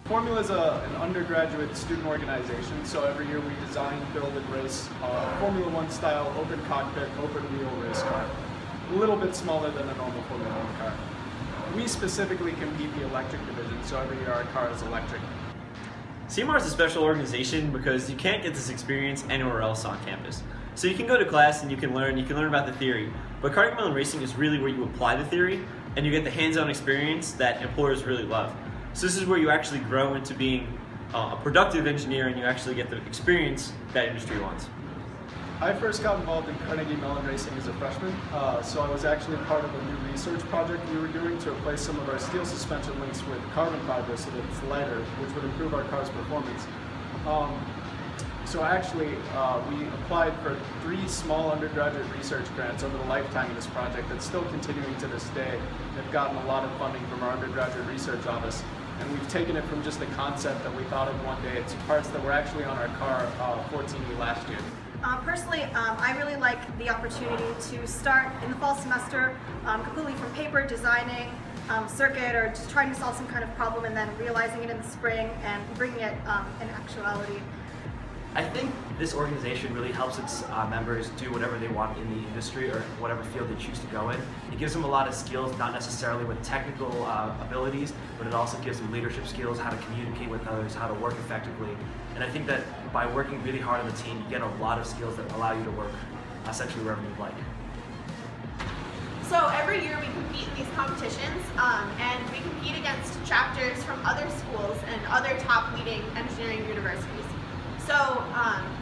Formula is an undergraduate student organization, so every year we design, build, and race Formula One style open cockpit, open wheel race car. A little bit smaller than a normal Formula One car. We specifically compete the electric division, so every year our car is electric. CMR is a special organization because you can't get this experience anywhere else on campus. So you can go to class and you can learn about the theory, but Carnegie Mellon Racing is really where you apply the theory and you get the hands-on experience that employers really love. So this is where you actually grow into being a productive engineer and you actually get the experience that industry wants. I first got involved in Carnegie Mellon Racing as a freshman, so I was actually part of a new research project we were doing to replace some of our steel suspension links with carbon fiber so that it's lighter, which would improve our car's performance. So actually, we applied for 3 small undergraduate research grants over the lifetime of this project that's still continuing to this day. They've gotten a lot of funding from our undergraduate research office, and we've taken it from just a concept that we thought of one day to parts that were actually on our car 14E last year. Personally, I really like the opportunity to start in the fall semester completely from paper, designing circuit or just trying to solve some kind of problem and then realizing it in the spring and bringing it in actuality. I think this organization really helps its members do whatever they want in the industry or whatever field they choose to go in. It gives them a lot of skills, not necessarily with technical abilities, but it also gives them leadership skills, how to communicate with others, how to work effectively. And I think that by working really hard on the team, you get a lot of skills that allow you to work essentially wherever you'd like. So every year we compete in these competitions and we compete against chapters from other schools and other top leading engineering universities. So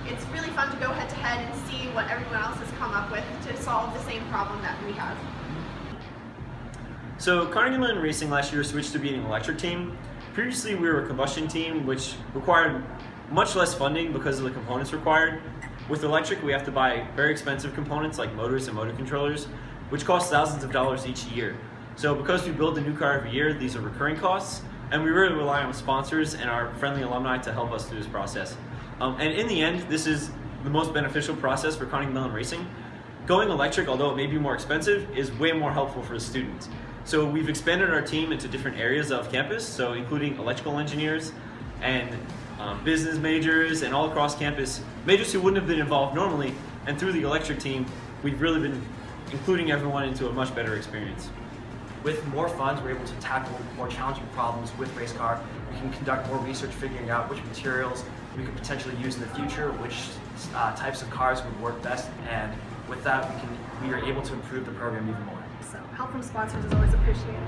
it's really fun to go head to head and see what everyone else has come up with to solve the same problem that we have. So Carnegie Mellon Racing last year switched to being an electric team. Previously we were a combustion team, which required much less funding because of the components required. With electric, we have to buy very expensive components like motors and motor controllers, which cost thousands of dollars each year. So because we build a new car every year, these are recurring costs, and we really rely on sponsors and our friendly alumni to help us through this process. And in the end, this is the most beneficial process for Carnegie Mellon Racing. Going electric, although it may be more expensive, is way more helpful for the students. So we've expanded our team into different areas of campus, so including electrical engineers and business majors and all across campus, majors who wouldn't have been involved normally, and through the electric team, we've really been including everyone into a much better experience. With more funds, we're able to tackle more challenging problems with race car. We can conduct more research figuring out which materials we could potentially use in the future, which types of cars would work best, and with that we are able to improve the program even more. So help from sponsors is always appreciated.